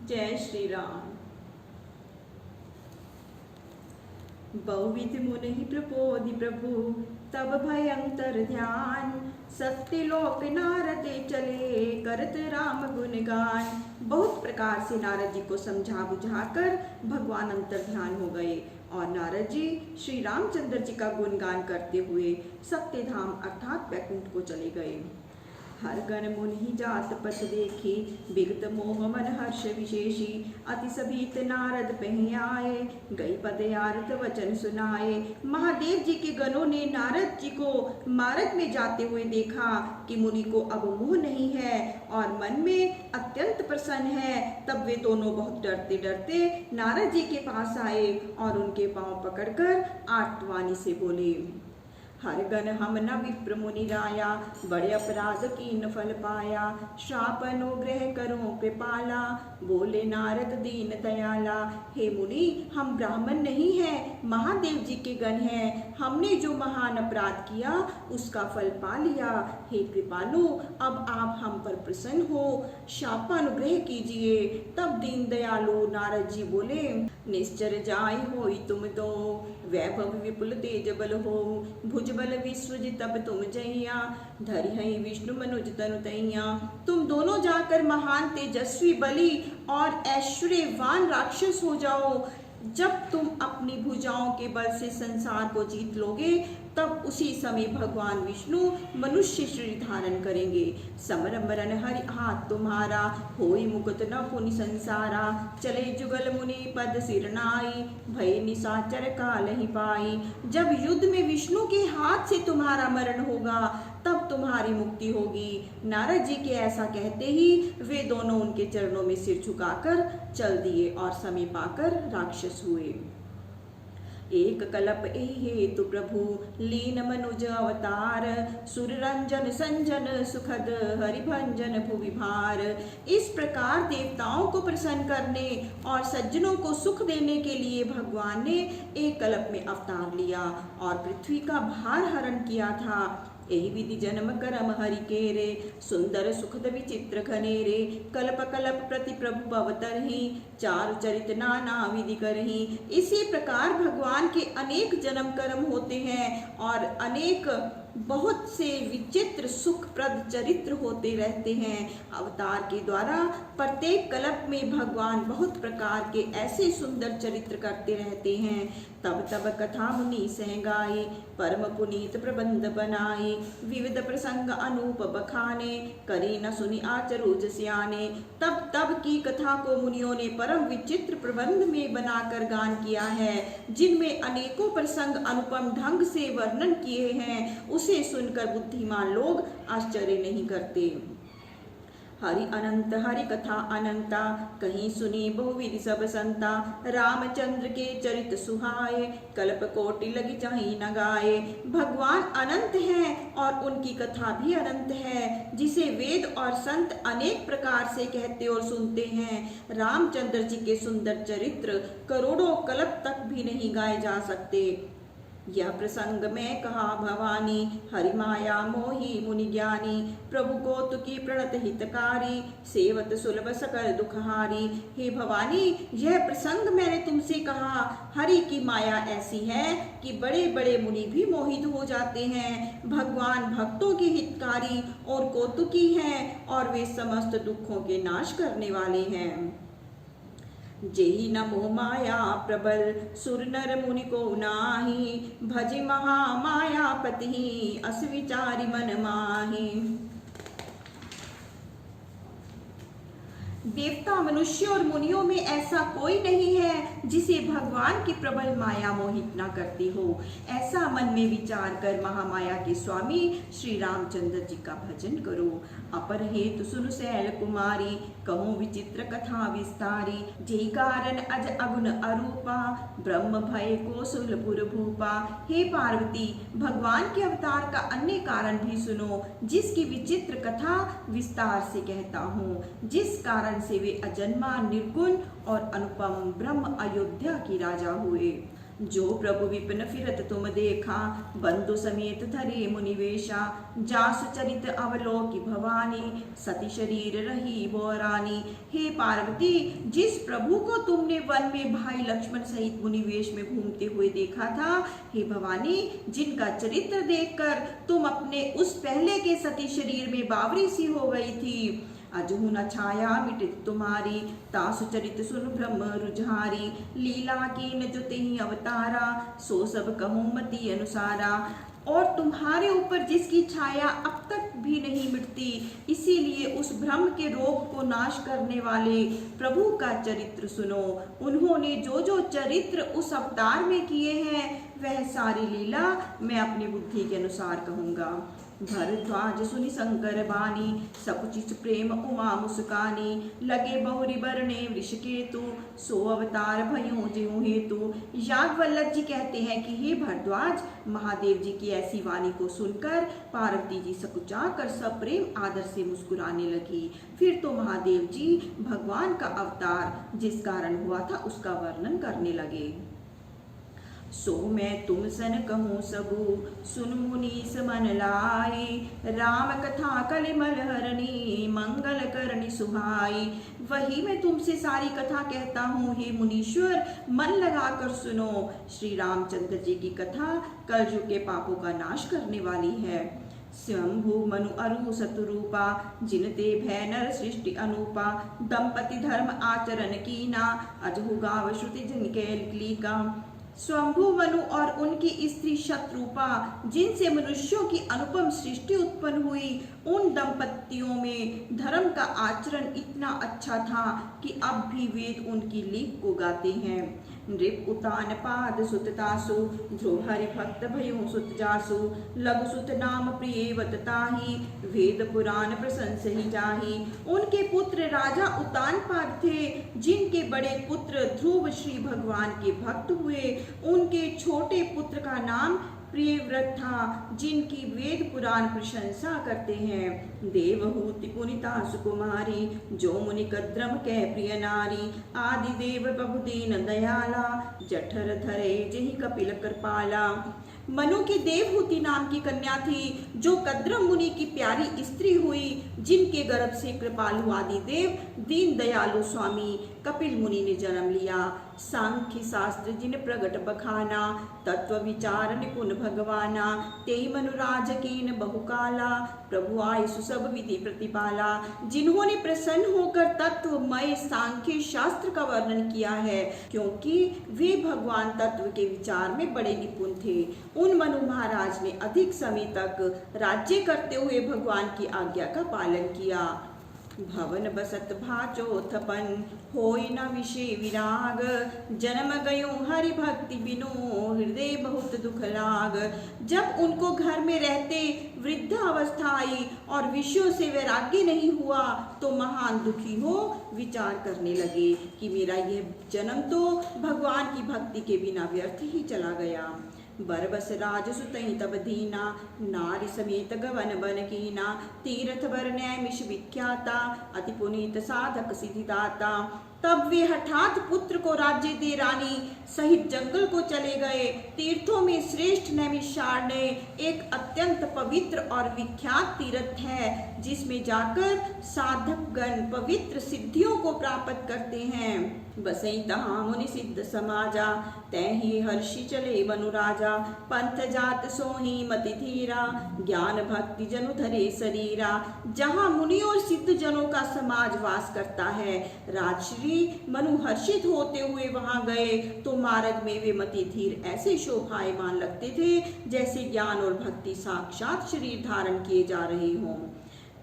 जय श्री राम। बहुविध मुनि प्रपोधि प्रभु तब भयंकर ध्यान, सत्यलोक नारद चले करत राम गुणगान। बहुत प्रकार से नारद जी को समझा बुझाकर भगवान अंतर ध्यान हो गए और नारद जी श्री रामचंद्र जी का गुणगान करते हुए सत्यधाम अर्थात वैकुंठ को चले गए। हर गण मुनि जात पथ देखी, विगत मोह मन हर्ष विशेषी। अति सभीत नारद पह आए, गई पद आरत वचन सुनाए। महादेव जी के गणों ने नारद जी को मार्ग में जाते हुए देखा कि मुनि को अब मोह नहीं है और मन में अत्यंत प्रसन्न है। तब वे दोनों बहुत डरते डरते नारद जी के पास आए और उनके पांव पकड़कर आर्तवाणी से बोले, हर गण हम न विप्र मुनि राया, बड़े अपराध कीन फल पाया। श्राप अनुग्रह करो कृपाला, बोले नारद दीन दयाला। हे मुनि, हम ब्राह्मण नहीं हैं, महादेव जी के गण हैं। हमने जो महान अपराध किया उसका फल पा लिया। हे कृपालु, अब आप हम पर प्रसन्न हो, शापानुग्रह कीजिए। तब दीन दयालु नारद जी बोले, निश्चर जाय होई तुम दो, वैभव विपुल तेज बल हो। भुज बल विश्वजित तब तुम जैया, धरि हई विष्णु मनुज तनु तैया। तुम दोनों जाकर महान तेजस्वी बलि और ऐश्वर्यवान राक्षस हो जाओ। जब तुम अपनी भुजाओं के बल से संसार को जीत लोगे, तब उसी समय भगवान विष्णु मनुष्य शरीर धारण करेंगे। समर मरण हरि हाथ तुम्हारा, होई मुकुत न पुनि संसारा। चले जुगल मुनि पद सिर नाई, भय निशाचर काल ही पाई। जब युद्ध में विष्णु के हाथ से तुम्हारा मरण होगा, तब तुम्हारी मुक्ति होगी। नारद जी के ऐसा कहते ही वे दोनों उनके चरणों में सिर झुकाकर चल दिए और समय पाकर राक्षस हुए। एक कल्प एहि हेतु प्रभु, लीन मनुज अवतार। सुर रंजन संजन सुखद, हरिभंजन भुवि भार। इस प्रकार देवताओं को प्रसन्न करने और सज्जनों को सुख देने के लिए भगवान ने एक कल्प में अवतार लिया और पृथ्वी का भार हरण किया था। एहि विधि जन्म करम हरि केरे, सुंदर सुखद विचित्र घनेरे। कल्प कल्प प्रति प्रभु अवतरहि, चारु चरित नाना विधि करहि। इसी प्रकार भगवान के अनेक जन्म कर्म होते हैं और अनेक बहुत से विचित्र सुखप्रद चरित्र होते रहते हैं। अवतार के द्वारा प्रत्येक कल्प में भगवान बहुत प्रकार के ऐसे सुंदर चरित्र करते रहते हैं। तब तब कथा मुनि सह गाई, परम पुनीत प्रबंध बनाई। विविध प्रसंग अनूप बखाने, करी न सुनि आचरु जसियाने। तब तब की कथा को मुनियों ने परम विचित्र प्रबंध में बनाकर गान किया है, जिनमें अनेकों प्रसंग अनुपम ढंग से वर्णन किए हैं। उसे सुनकर बुद्धिमान लोग आश्चर्य नहीं करते। हरि अनंत हरि कथा अनंता, कहीं सुनी बहुविधि सब संता। रामचंद्र के चरित सुहाए, कल्प कोटि लगी चाही न गाए। भगवान अनंत हैं और उनकी कथा भी अनंत है, जिसे वेद और संत अनेक प्रकार से कहते और सुनते हैं। रामचंद्र जी के सुंदर चरित्र करोड़ों कल्प तक भी नहीं गाए जा सकते। यह प्रसंग में कहा भवानी, हरि माया मोही मुनि ज्ञानी। प्रभु कौतुकी प्रणत हितकारी, सेवत सुलभ सकल दुखहारी। हे भवानी, यह प्रसंग मैंने तुमसे कहा। हरि की माया ऐसी है कि बड़े बड़े मुनि भी मोहित हो जाते हैं। भगवान भक्तों के हितकारी और कौतुकी हैं और वे समस्त दुखों के नाश करने वाले हैं। जेहि न मोह माया प्रबल, सुर नर मुनि को नाही। भज महामायापति, अस विचारी मन माही। देवता मनुष्य और मुनियों में ऐसा कोई नहीं है जिसे भगवान की प्रबल माया मोहित न करती हो। ऐसा मन में विचार कर महामाया के स्वामी श्री रामचंद्र जी का भजन करो। अपर हेतु सुन शैल कुमारी, कहूँ विचित्र कथा विस्तारी। जेहि कारण अज अगुन अरूपा, ब्रह्म भय कौशलपुर भूपा। हे पार्वती, भगवान के अवतार का अन्य कारण भी सुनो, जिसकी विचित्र कथा विस्तार से कहता हूँ। जिस कारण से वे अजन्मा निर्गुण और अनुपम ब्रह्म अयोध्या की राजा हुए। जो प्रभु विपिन फिरत तुम देखा, बंधु समेत धरे मुनिवेशा। जासु चरित अवलोकि भवानी, सती शरीर रही वो रानी। हे पार्वती, जिस प्रभु को तुमने वन में भाई लक्ष्मण सहित मुनिवेश में घूमते हुए देखा था, हे भवानी, जिनका चरित्र देखकर तुम अपने उस पहले के सती शरीर में बावरी सी हो गई थी। अजहु न छाया मिटित तुम्हारी, तासु चरित सुन ब्रह्म रुझारी। लीला कीन जो तेहि अवतारा, सो सब कहूँ मति अनुसारा। और तुम्हारे ऊपर जिसकी छाया अब तक भी नहीं मिटती, इसीलिए उस भ्रम के रोग को नाश करने वाले प्रभु का चरित्र सुनो। उन्होंने जो जो चरित्र उस अवतार में किए हैं, वह सारी लीला मैं अपनी बुद्धि के अनुसार कहूँगा। भरद्वाज सुनि शंकर बानी, सकुचित प्रेम उमा मुस्कानी। लगे बहुरी बरने वृषकेतु, सो अवतार भयो ज्यों हेतु। याज्ञवल्क्य जी कहते हैं कि हे भरद्वाज, महादेव जी की ऐसी वाणी को सुनकर पार्वती जी सकुचा कर सप्रेम आदर से मुस्कुराने लगी। फिर तो महादेव जी भगवान का अवतार जिस कारण हुआ था उसका वर्णन करने लगे। सो मैं तुम सन कहूँ सबू, सुन मुनीस मन लाई। राम कथा कलिमल हरणी, मंगल करणी सुहाई। वही मैं तुमसे सारी कथा कहता हूँ, हे मुनीश्वर, मन लगाकर सुनो। श्री रामचंद्र जी की कथा कलयुग के पापों का नाश करने वाली है। स्वयंभू मनु अरु सतुरूपा, जिनते भय नर सृष्टि अनूपा। दंपति धर्म आचरण कीना, अजहु गाव श्रुति जिनके का। स्वयंभू मनु और उनकी स्त्री शत्रुपा, जिनसे मनुष्यों की अनुपम सृष्टि उत्पन्न हुई, उन दंपतियों में धर्म का आचरण इतना अच्छा था कि अब भी वेद उनकी लीक को गाते हैं। नृप उतान पाद सुत तासु, ध्रुव हरि भक्त भयो सुत जासु। लघु सुत नाम प्रिय वतताही, वेद पुराण प्रशंस ही जाही। उनके पुत्र राजा उतान पाद थे, जिनके बड़े पुत्र ध्रुव श्री भगवान के भक्त हुए। उनके छोटे पुत्र का नाम प्रियव्रत था, जिनकी वेद पुराण प्रशंसा करते हैं। देवहूति पुनिता सुकुमारी, जो मुनि कद्रम कह प्रिय नारी। आदि देव प्रभु दीन दयाला, जठर धरे जहि कपिल कृपाला। मनु की देवहूति नाम की कन्या थी, जो कद्रम मुनि की प्यारी स्त्री हुई, जिनके गर्भ से कृपालु आदि देव दीन दयालु स्वामी कपिल मुनि ने जन्म लिया। सांख्य शास्त्र जिन प्रगट बखाना, तत्व विचार निपुण भगवाना। तेहि मनुराज कीन बहुकाला, प्रभु आयु सब विधि प्रतिपाला। जिन्होंने प्रसन्न होकर तत्वमय सांख्य शास्त्र का वर्णन किया है, क्योंकि वे भगवान तत्व के विचार में बड़े निपुण थे। उन मनु महाराज ने अधिक समय तक राज्य करते हुए भगवान की आज्ञा का पालन किया। भवन बसत भाचोथपन, होय न विषय विराग। जन्म गयो हरि भक्ति बिनु, हृदय बहुत दुख लाग। जब उनको घर में रहते वृद्धावस्था आई और विषयों से वैराग्य नहीं हुआ, तो महान दुखी हो विचार करने लगे कि मेरा यह जन्म तो भगवान की भक्ति के बिना व्यर्थ ही चला गया। बरबस राज सुतई तब दीना, नारी समेत गवन बन कीना। तीर्थ वर न्याय मिश विख्याता, अति पुनीत साधक सिद्धिदाता। तब वे हठात पुत्र को राज्य दे रानी सहित जंगल को चले गए। तीर्थों में श्रेष्ठ नैमिषारण्य एक अत्यंत पवित्र और विख्यात तीर्थ है, जिसमें जाकर साधक गण पवित्र सिद्धियों को प्राप्त करते हैं। बसई तहाँ मुनि सिद्ध समाजा, तैहि हर्षि चले मनु राजा। पंथ जात सोही मति धीरा, ज्ञान भक्ति जनु धरे शरीरा। जहाँ मुनि और सिद्ध जनों का समाज वास करता है, राजश्री मनु हर्षित होते हुए वहां गए तो मार्ग में वे मति धीर ऐसे शोभायमान लगते थे, जैसे ज्ञान और भक्ति साक्षात शरीर धारण किए जा रहे हों।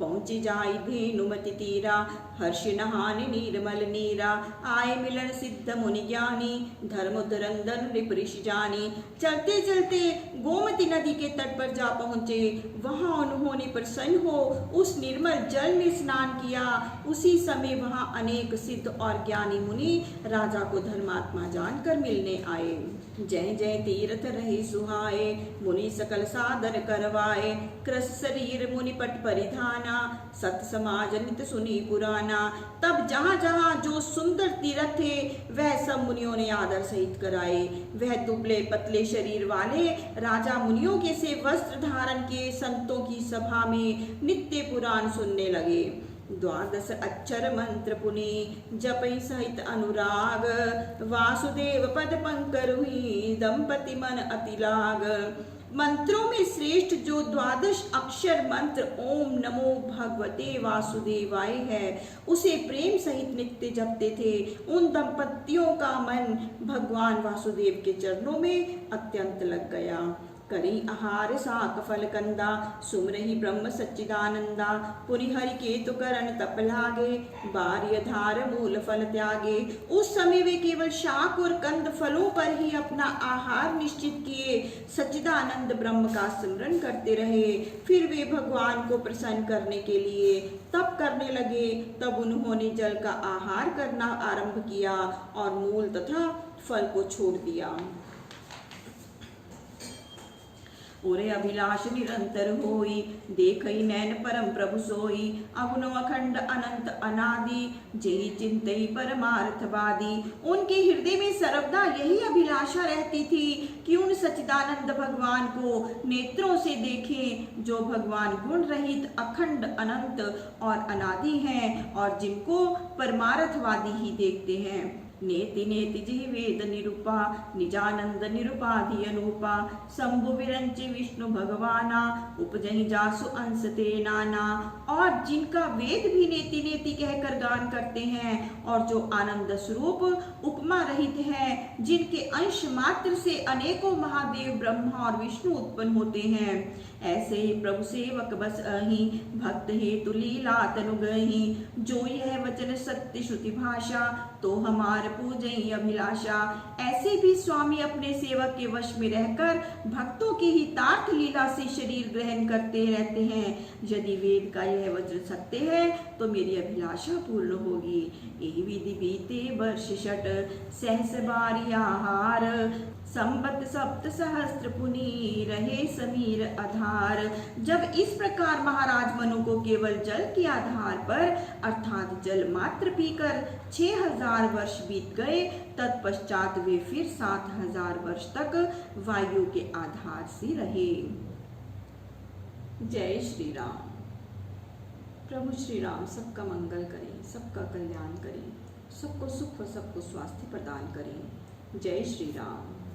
पहुँची जाई धेनुमति तीरा, हर्ष नहानि निर्मल नीरा। आए मिलन सिद्ध मुनि ज्ञानी, धर्म धुरंधर नृप ऋषि जानी। चलते चलते गोमती नदी के तट पर जा पहुँचे। वहाँ उन्होंने प्रसन्न हो उस निर्मल जल में स्नान किया। उसी समय वहाँ अनेक सिद्ध और ज्ञानी मुनि राजा को धर्मात्मा जानकर मिलने आए। जय जय तीर्थ रहे सुहाए, मुनि सकल साधन करवाए। कृस शरीर मुनि पट परिधाना, बहाना, सत समाज नित सुनी पुराना। तब जहाँ जहाँ जो सुंदर तीर्थ थे वह सब मुनियों ने आदर सहित कराए। वह दुबले पतले शरीर वाले राजा मुनियों के से वस्त्र धारण किए संतों की सभा में नित्य पुराण सुनने लगे। द्वादश अक्षर मंत्र पुनि जपई सहित अनुराग, वासुदेव पद पंकरुहि दंपति मन अति लाग। मंत्रों में श्रेष्ठ जो द्वादश अक्षर मंत्र ओम नमो भगवते वासुदेवाय है, उसे प्रेम सहित नित्य जपते थे। उन दंपतियों का मन भगवान वासुदेव के चरणों में अत्यंत लग गया। करी आहार साक फल कंदा, सुमरहि ब्रह्म सच्चिदानंदा। पुनि हरि केतु करण तप लागे, बार्य धार मूल फल त्यागे। उस समय वे केवल शाक और कंद फलों पर ही अपना आहार निश्चित किए सच्चिदानंद ब्रह्म का स्मरण करते रहे। फिर वे भगवान को प्रसन्न करने के लिए तप करने लगे। तब उन्होंने जल का आहार करना आरंभ किया और मूल तथा फल को छोड़ दिया। ओरे अभिलाष निरंतर होई, देखई नैन परम प्रभु सोई। अगुण अखंड अनंत अनादि, जेहि चिंतई परमार्थवादी। उनके हृदय में सर्वदा यही अभिलाषा रहती थी कि उन सच्चिदानंद भगवान को नेत्रों से देखें, जो भगवान गुण रहित अखंड अनंत और अनादि हैं और जिनको परमार्थवादी ही देखते हैं। नेति नेति जिहि वेद निरूपा, निजानंद निरुपाधि अनुपा। शंभु विरंचि विष्णु भगवाना, उपजहि जासु अंश ते नाना। और जिनका वेद भी नेति नेति कहकर गान करते हैं और जो आनंद स्वरूप उपमा रहित है, जिनके अंश मात्र से अनेकों महादेव ब्रह्मा और विष्णु उत्पन्न होते हैं। ऐसे ही प्रभु सेवक बस अहि, भक्त हेतु लीला तनु गहि। जो यह वचन सत्य श्रुति भाषा, तो हमार पूजई अभिलाषा। ऐसे भी स्वामी अपने सेवक के वश में रहकर भक्तों के हितार्थ लीला से शरीर ग्रहण करते रहते हैं। यदि वेद का यह वचन सत्य है तो मेरी अभिलाषा पूर्ण होगी। यही विधि बीते वर्ष षट, सहस बारी आहार। संबत सप्त सहस्त्र पुनि, रहे समीर आधार। जब इस प्रकार महाराज मनु को केवल जल के आधार पर अर्थात जल मात्र पीकर 6000 वर्ष बीत गए, तत्पश्चात वे फिर 7000 वर्ष तक वायु के आधार से रहे। जय श्री राम। प्रभु श्री राम सबका मंगल करें, सबका कल्याण करें, सबको सुख व सबको स्वास्थ्य प्रदान करें। जय श्री राम।